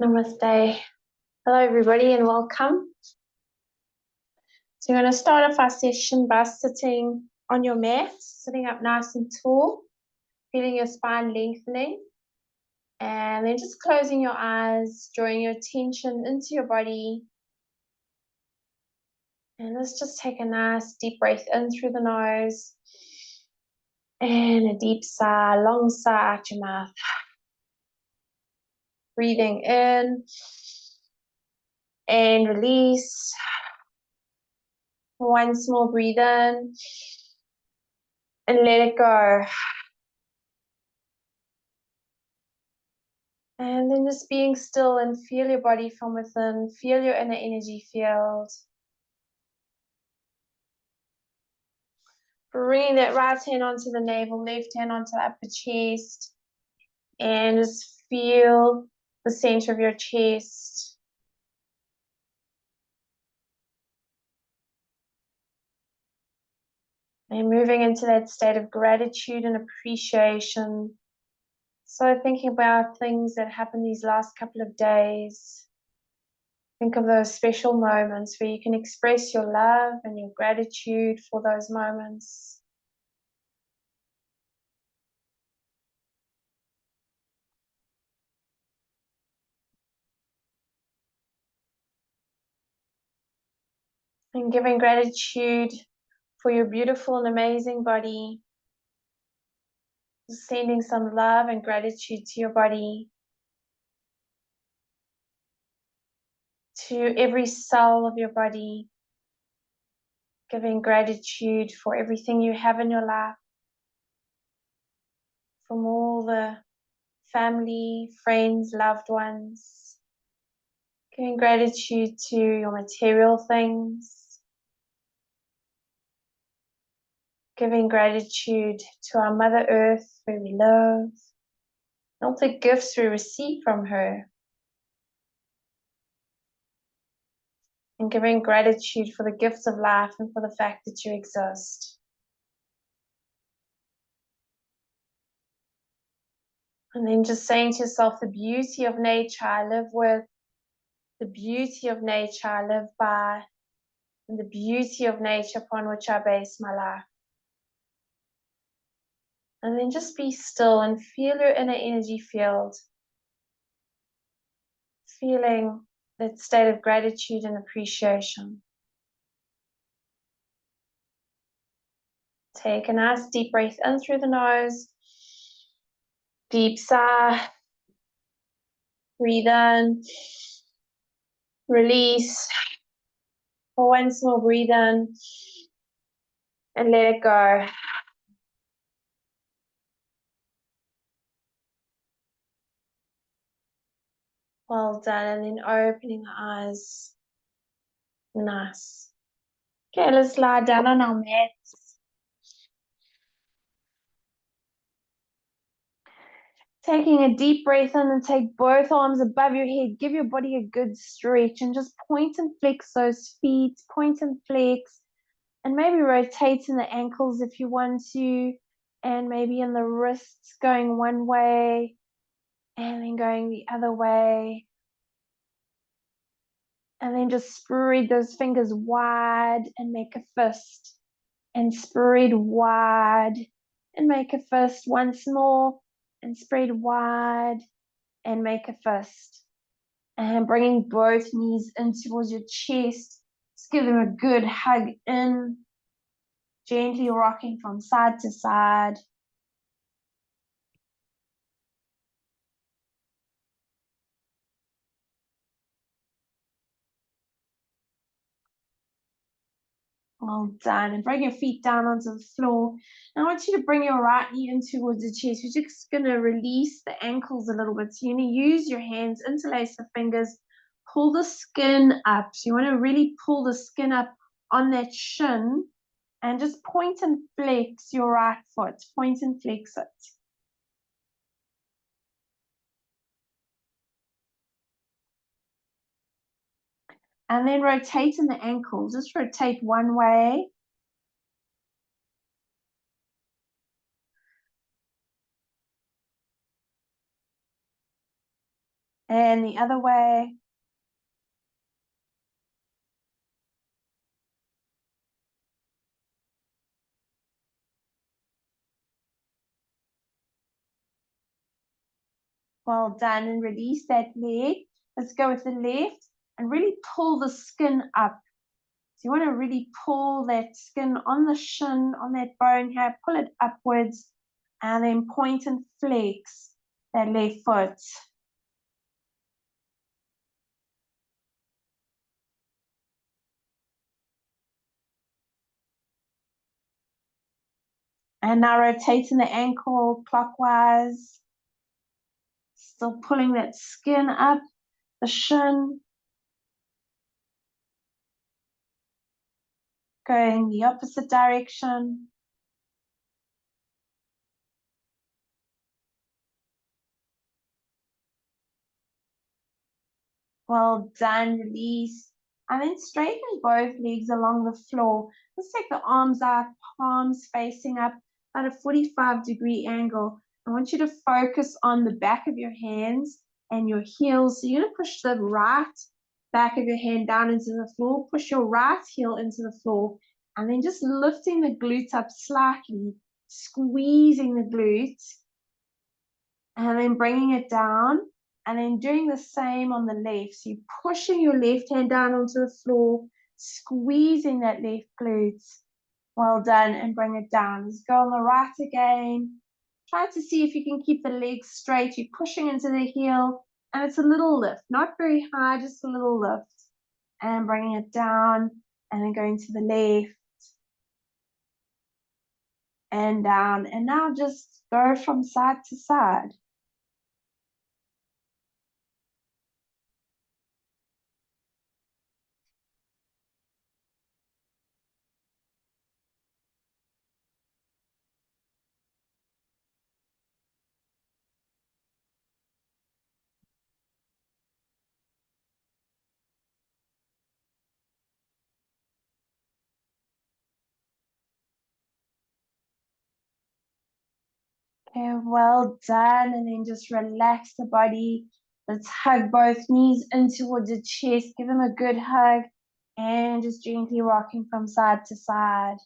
Namaste. Hello, everybody, and welcome. So, we're going to start off our session by sitting on your mat, sitting up nice and tall, feeling your spine lengthening, and then just closing your eyes, drawing your attention into your body. And let's just take a nice deep breath in through the nose, and a deep sigh, long sigh out your mouth. Breathing in and release. Once more, breathe in and let it go. And then just being still and feel your body from within, feel your inner energy field. Bring that right hand onto the navel, left hand onto the upper chest, and just feel the center of your chest. And moving into that state of gratitude and appreciation. So thinking about things that happened these last couple of days. Think of those special moments where you can express your love and your gratitude for those moments. And giving gratitude for your beautiful and amazing body. Sending some love and gratitude to your body. To every cell of your body. Giving gratitude for everything you have in your life. From all the family, friends, loved ones. Giving gratitude to your material things. Giving gratitude to our Mother Earth where we live. And all the gifts we receive from her. And giving gratitude for the gifts of life and for the fact that you exist. And then just saying to yourself, the beauty of nature I live with, the beauty of nature I live by, and the beauty of nature upon which I base my life. And then just be still and feel your inner energy field. Feeling that state of gratitude and appreciation. Take a nice deep breath in through the nose. Deep sigh. Breathe in. Release. Once more, breathe in. And let it go. Well done. And then opening the eyes. Nice. Okay, let's lie down on our mats. Taking a deep breath in and take both arms above your head. Give your body a good stretch and just point and flex those feet. Point and flex. And maybe rotate in the ankles if you want to. And maybe in the wrists going one way and then going the other way. And then just spread those fingers wide and make a fist. And spread wide and make a fist once more. And spread wide and make a fist. And bringing both knees in towards your chest. Just give them a good hug in. Gently rocking from side to side. Well done. And bring your feet down onto the floor. Now I want you to bring your right knee in towards the chest. We're just going to release the ankles a little bit. So you're going to use your hands, interlace the fingers, pull the skin up. So you want to really pull the skin up on that shin and just point and flex your right foot. Point and flex it. And then rotate in the ankle. Just rotate one way. And the other way. Well done, and release that leg. Let's go with the left and really pull the skin up. So you want to really pull that skin on the shin, on that bone here, pull it upwards, and then point and flex that left foot. And now rotating the ankle clockwise. Still pulling that skin up, the shin. Going the opposite direction. Well done, release. And then straighten both legs along the floor. Let's take the arms out, palms facing up at a 45-degree angle. I want you to focus on the back of your hands and your heels. So you're going to push the right back of your hand down into the floor, push your right heel into the floor, and then just lifting the glutes up slightly, squeezing the glutes, and then bringing it down, and then doing the same on the left. So you're pushing your left hand down onto the floor, squeezing that left glute. Well done, and bring it down. Let's go on the right again. Try to see if you can keep the legs straight. You're pushing into the heel, and it's a little lift, not very high, just a little lift. And bringing it down, and then going to the left, and down. And now just go from side to side. Okay, well done. And then just relax the body. Let's hug both knees in towards the chest. Give them a good hug. And just gently rocking from side to side.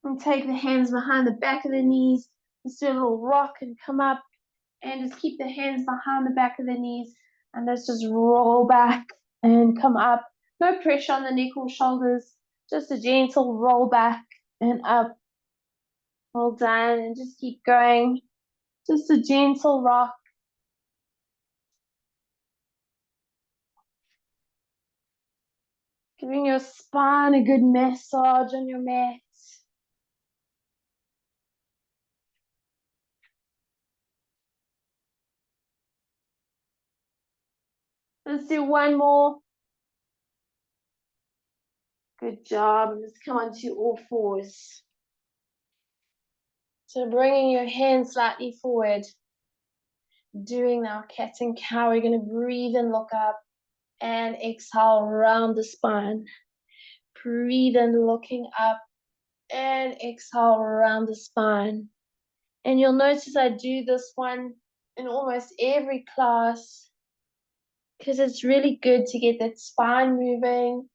And take the hands behind the back of the knees. Let's do a little rock and come up. And just keep the hands behind the back of the knees. And let's just roll back and come up. No pressure on the neck or shoulders. Just a gentle roll back and up. Well done. And just keep going. Just a gentle rock. Giving your spine a good massage on your mat. Let's do one more. Good job. Let's come onto all fours. So bringing your hands slightly forward. Doing our cat and cow. We're going to breathe and look up. And exhale around the spine. Breathe and looking up. And exhale around the spine. And you'll notice I do this one in almost every class, because it's really good to get that spine moving.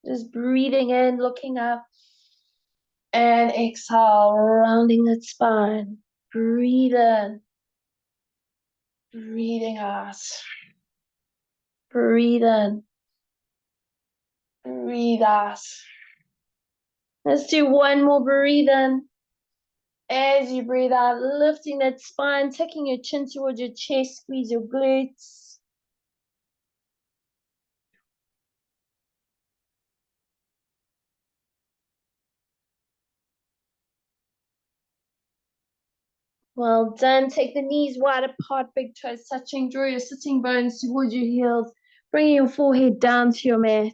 Just breathing in, looking up, and exhale, rounding that spine. Breathe in, breathing out. Breathe in, breathe out. Let's do one more breathe in. As you breathe out, lifting that spine, taking your chin towards your chest, squeeze your glutes. Well done. Take the knees wide apart, big toes touching. Draw your sitting bones towards your heels. Bring your forehead down to your mat.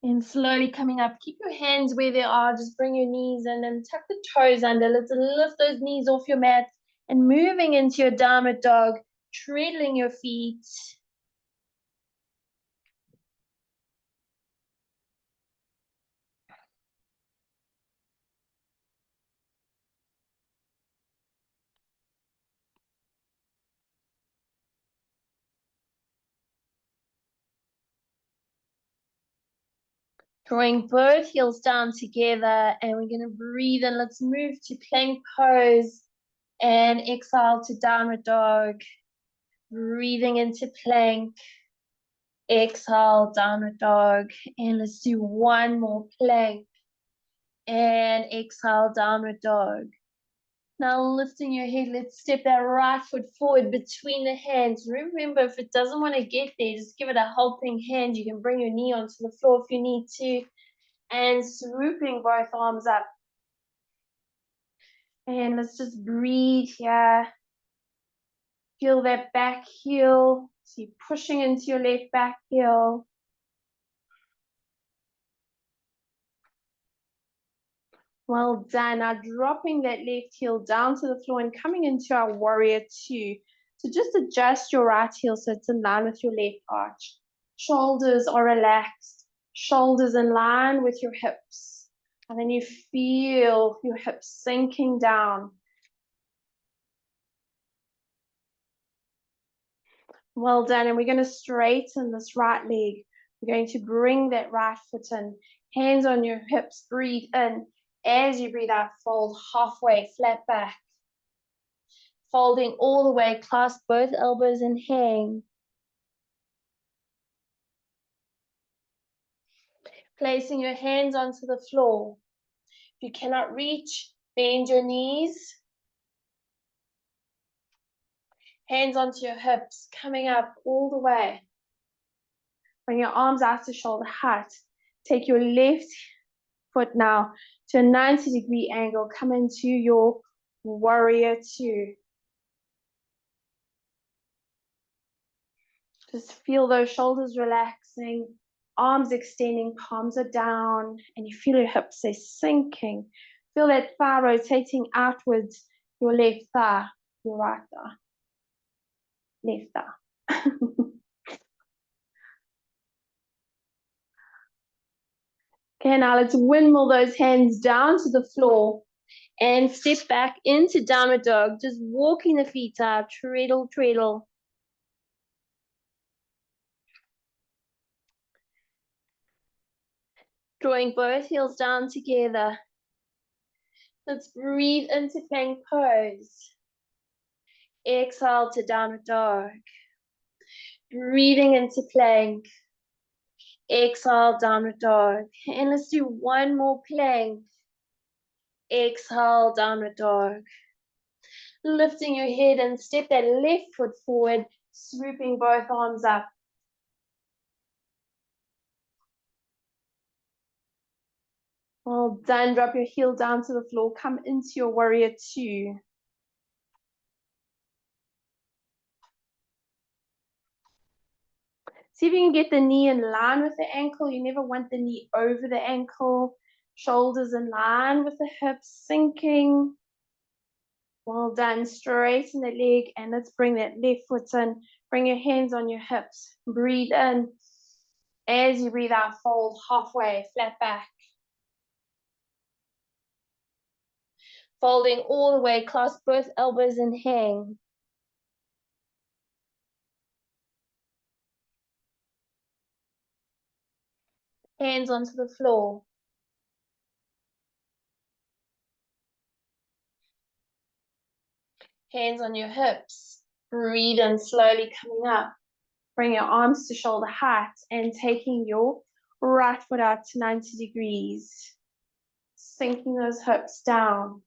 And slowly coming up, keep your hands where they are, just bring your knees in and tuck the toes under. Let's lift those knees off your mat and moving into your downward dog, treadling your feet. Drawing both heels down together, and we're going to breathe in. Let's move to plank pose and exhale to downward dog. Breathing into plank, exhale, downward dog. And let's do one more plank and exhale, downward dog. Now lifting your head, let's step that right foot forward between the hands. Remember, if it doesn't want to get there, just give it a helping hand. You can bring your knee onto the floor if you need to. And swooping both arms up. And let's just breathe here. Feel that back heel. So you're pushing into your left back heel. Well done. Now dropping that left heel down to the floor and coming into our warrior two. So just adjust your right heel so it's in line with your left arch. Shoulders are relaxed. Shoulders in line with your hips. And then you feel your hips sinking down. Well done. And we're going to straighten this right leg. We're going to bring that right foot in. Hands on your hips. Breathe in. As you breathe out, fold halfway, flat back. Folding all the way, clasp both elbows and hang. Placing your hands onto the floor. If you cannot reach, bend your knees. Hands onto your hips, coming up all the way. Bring your arms out to shoulder height. Take your left foot now to a 90-degree angle. Come into your warrior two. Just feel those shoulders relaxing, arms extending, palms are down, and you feel your hips, they're sinking. Feel that thigh rotating outwards, your left thigh, your right thigh, left thigh. Okay, now let's windmill those hands down to the floor and step back into downward dog, just walking the feet out, treadle, treadle. Drawing both heels down together. Let's breathe into plank pose. Exhale to downward dog. Breathing into plank. Exhale, downward dog. And let's do one more plank. Exhale, downward dog. Lifting your head and step that left foot forward, swooping both arms up. Well done. Drop your heel down to the floor. Come into your warrior two. See if you can get the knee in line with the ankle. You never want the knee over the ankle. Shoulders in line with the hips, sinking. Well done. Straighten the leg and let's bring that left foot in. Bring your hands on your hips. Breathe in. As you breathe out, fold halfway, flat back. Folding all the way, clasp both elbows and hang. Hands onto the floor. Hands on your hips. Breathe in, slowly coming up. Bring your arms to shoulder height and taking your right foot out to 90 degrees. Sinking those hips down.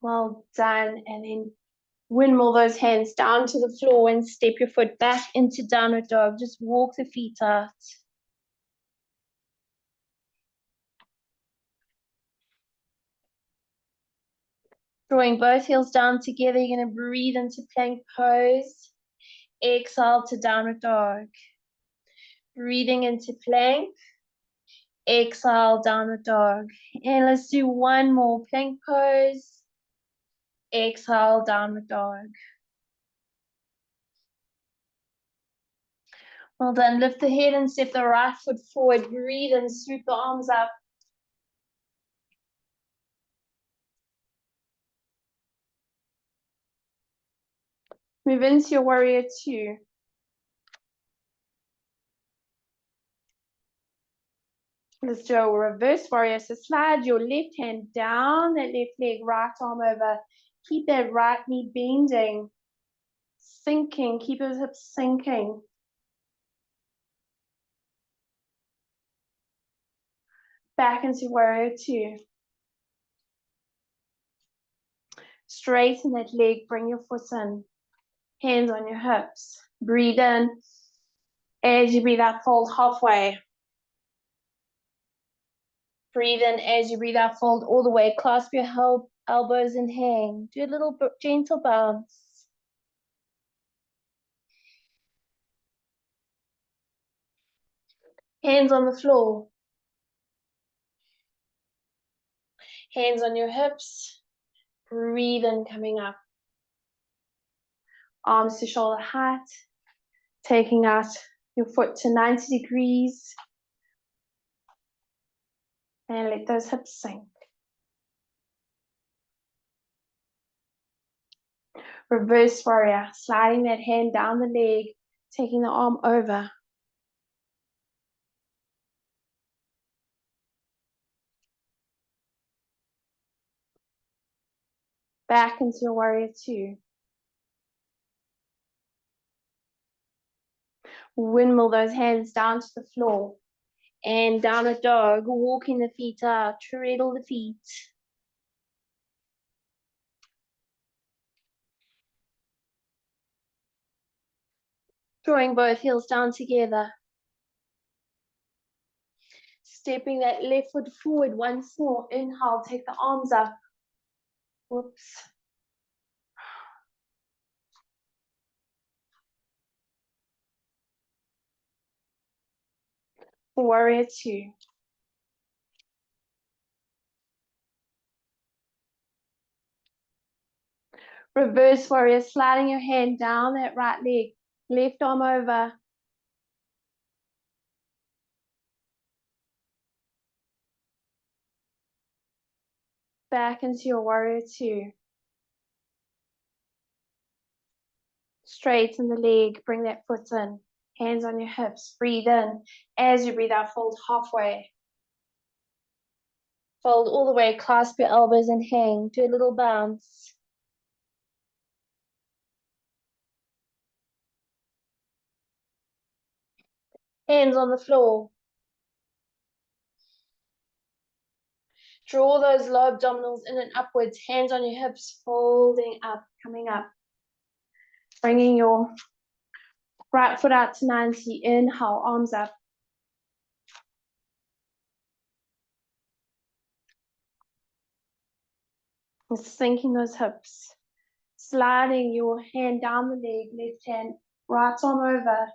Well done. And then windmill those hands down to the floor and step your foot back into downward dog. Just walk the feet out. Drawing both heels down together, you're going to breathe into plank pose. Exhale to downward dog. Breathing into plank. Exhale, downward dog. And let's do one more plank pose. Exhale, downward dog. Well done. Lift the head and step the right foot forward. Breathe and swoop the arms up. Move into your warrior two. Let's do a reverse warrior. So slide your left hand down, that left leg, right arm over. Keep that right knee bending, sinking. Keep those hips sinking. Back into warrior two. Straighten that leg, bring your foot in. Hands on your hips. Breathe in. As you breathe out, fold halfway. Breathe in as you breathe out, fold all the way. Clasp your elbows and hang. Do a little gentle bounce. Hands on the floor. Hands on your hips. Breathe in, coming up. Arms to shoulder height. Taking out your foot to 90 degrees. And let those hips sink. Reverse warrior. Sliding that hand down the leg. Taking the arm over. Back into your warrior two. Windmill those hands down to the floor. And downward dog, walking the feet out, treadle the feet. Drawing both heels down together. Stepping that left foot forward once more. Inhale, take the arms up. Whoops. Warrior two. Reverse warrior, sliding your hand down that right leg. Left arm over. Back into your warrior two. Straighten the leg, bring that foot in. Hands on your hips, breathe in. As you breathe out, fold halfway. Fold all the way, clasp your elbows and hang. Do a little bounce. Hands on the floor. Draw those low abdominals in and upwards. Hands on your hips, folding up, coming up. Bringing your right foot out to 90. Inhale, arms up. And sinking those hips. Sliding your hand down the leg, left hand, right arm over.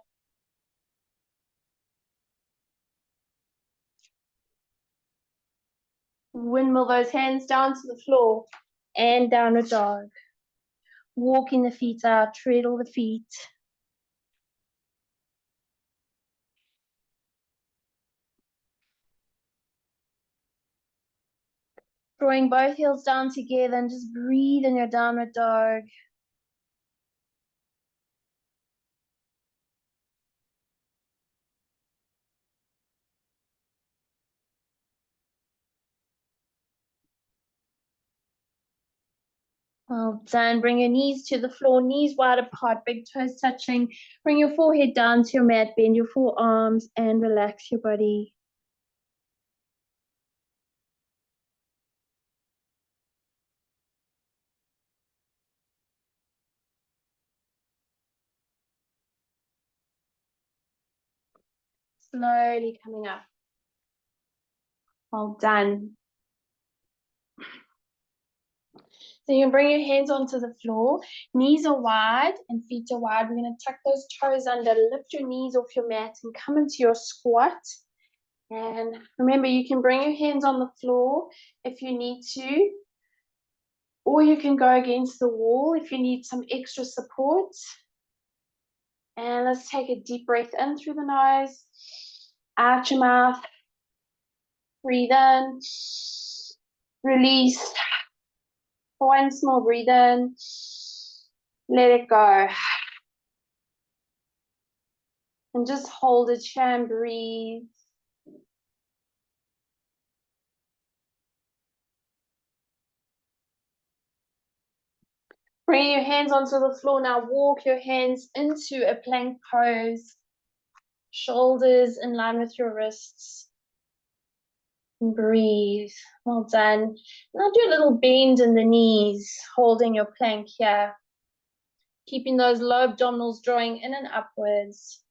Windmill those hands down to the floor and downward dog. Walking the feet out, treadle the feet. Drawing both heels down together and just breathe in your downward dog. Well done. Bring your knees to the floor, knees wide apart, big toes touching. Bring your forehead down to your mat, bend your forearms and relax your body. Slowly coming up. Well done. So you can bring your hands onto the floor, knees are wide and feet are wide. We're going to tuck those toes under, lift your knees off your mat and come into your squat. And remember, you can bring your hands on the floor if you need to, or you can go against the wall if you need some extra support. And let's take a deep breath in through the nose, out your mouth, breathe in, release. One small breathe in, let it go. And just hold it here and breathe. Bring your hands onto the floor now. Walk your hands into a plank pose. Shoulders in line with your wrists. And breathe. Well done. Now do a little bend in the knees, holding your plank here. Keeping those low abdominals drawing in and upwards.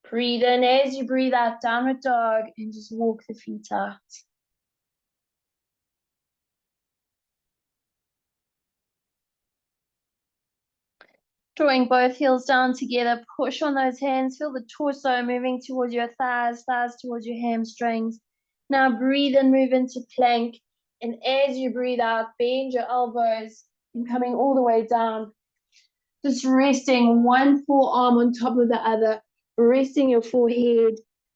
Breathe in as you breathe out, downward dog, and just walk the feet out. Drawing both heels down together, push on those hands, feel the torso moving towards your thighs, thighs towards your hamstrings. Now breathe and move into plank, and as you breathe out, bend your elbows and coming all the way down. Just resting one forearm on top of the other, resting your forehead,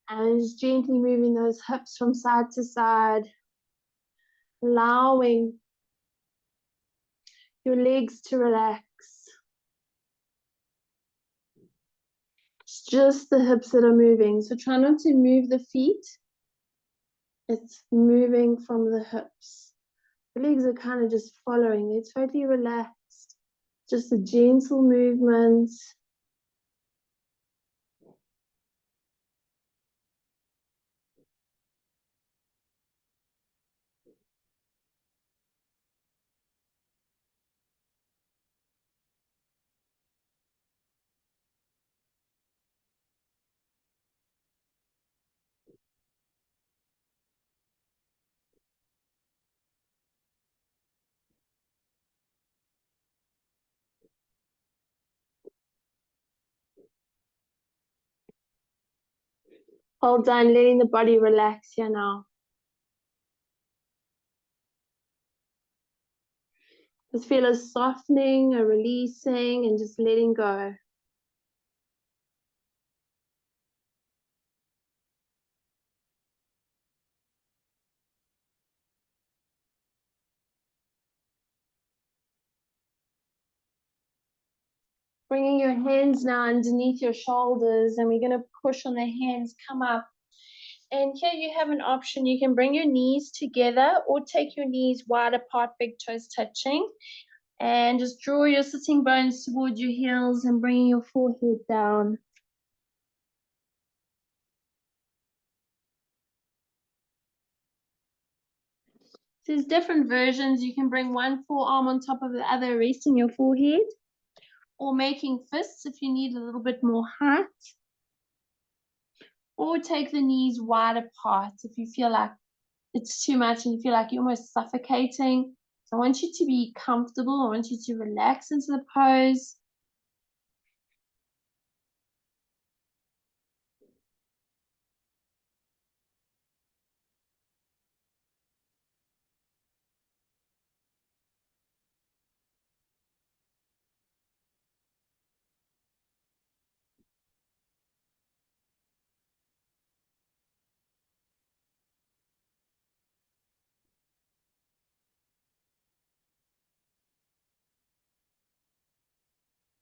and just gently moving those hips from side to side, allowing your legs to relax. It's just the hips that are moving. So try not to move the feet. It's moving from the hips. The legs are kind of just following. They're totally relaxed. Just a gentle movement. All done, letting the body relax here now. Just feel a softening, a releasing, and just letting go. Bringing your hands now underneath your shoulders, and we're going to push on the hands, come up. And here you have an option. You can bring your knees together or take your knees wide apart, big toes touching. And just draw your sitting bones towards your heels and bringing your forehead down. There's different versions. You can bring one forearm on top of the other, resting your forehead, or making fists if you need a little bit more height. Or take the knees wide apart if you feel like it's too much and you feel like you're almost suffocating. So I want you to be comfortable. I want you to relax into the pose.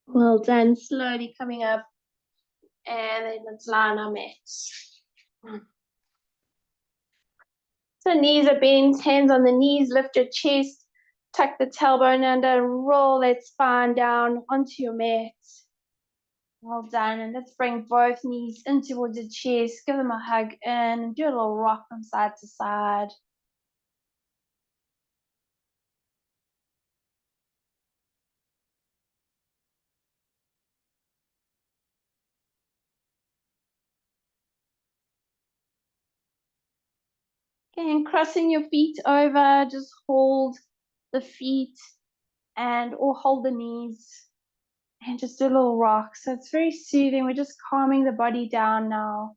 Well done. Slowly coming up. And then let's lie on our mats. So knees are bent, hands on the knees, lift your chest, tuck the tailbone under, roll that spine down onto your mat. Well done. And let's bring both knees in towards the chest, give them a hug in, and do a little rock from side to side. Again, crossing your feet over, just hold the feet or hold the knees and just do a little rock. So it's very soothing. We're just calming the body down now.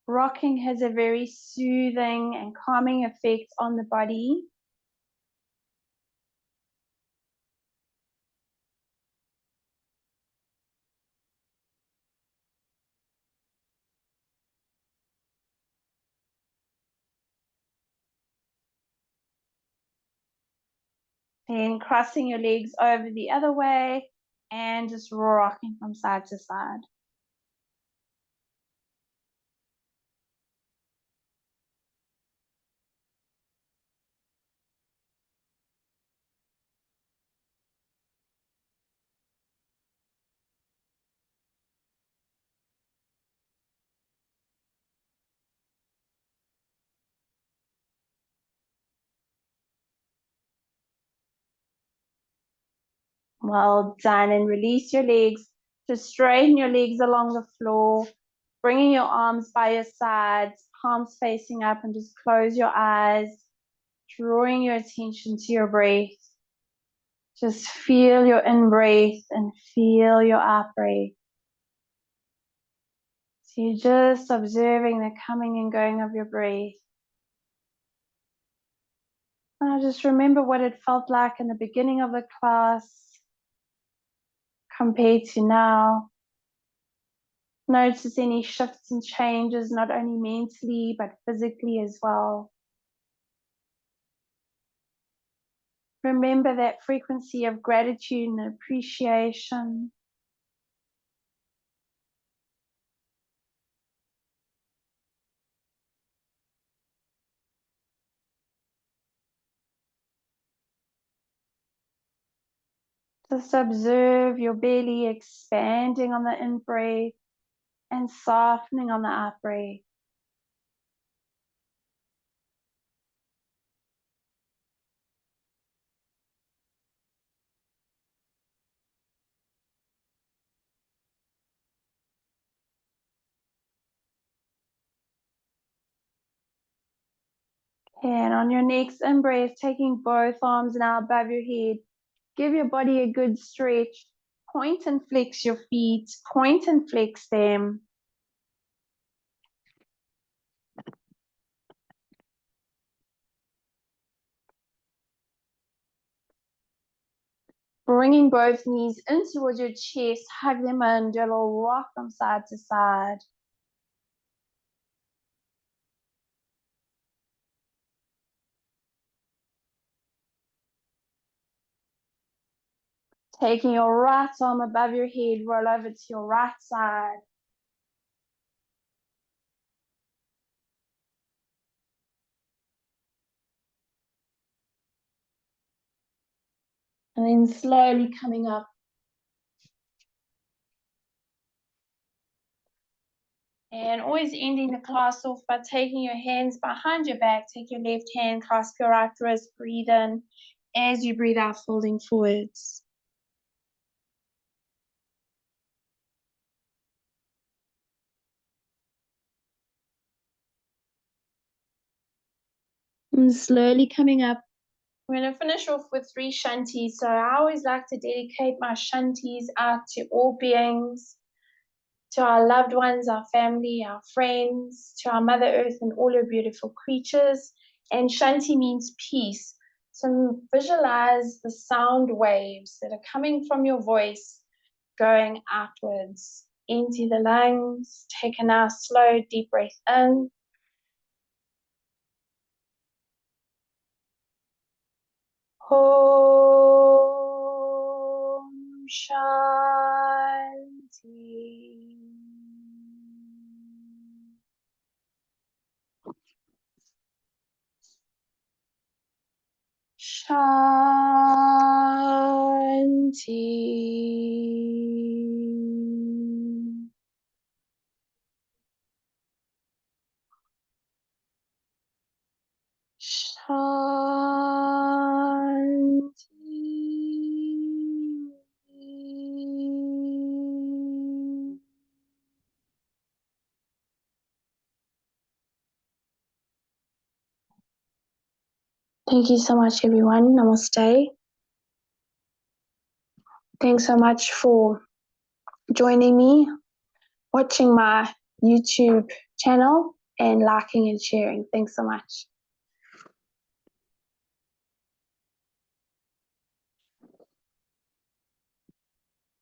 Rocking has a very soothing and calming effect on the body. Then crossing your legs over the other way and just rocking from side to side. Well done. And release your legs. Just straighten your legs along the floor, bringing your arms by your sides, palms facing up, and just close your eyes, drawing your attention to your breath. Just feel your in breath and feel your out breath. So you're just observing the coming and going of your breath. Now just remember what it felt like in the beginning of the class compared to now. Notice any shifts and changes, not only mentally, but physically as well. Remember that frequency of gratitude and appreciation. Just observe your belly expanding on the in-breath and softening on the out-breath. And on your next in-breath, taking both arms now above your head, give your body a good stretch. Point and flex your feet. Point and flex them. Bringing both knees in towards your chest, hug them in, do a little rock from side to side. Taking your right arm above your head, roll over to your right side. And then slowly coming up. And always ending the class off by taking your hands behind your back. Take your left hand, clasp your right wrist, breathe in. As you breathe out, folding forwards. And slowly coming up. We're going to finish off with 3 shanties. So I always like to dedicate my shanties out to all beings, to our loved ones, our family, our friends, to our Mother Earth and all her beautiful creatures. And shanti means peace. So visualize the sound waves that are coming from your voice going outwards into the lungs. Take a nice slow deep breath in. Om Shanti. Shanti. Shanti. Thank you so much, everyone. Namaste. Thanks so much for joining me, watching my YouTube channel, and liking and sharing. Thanks so much.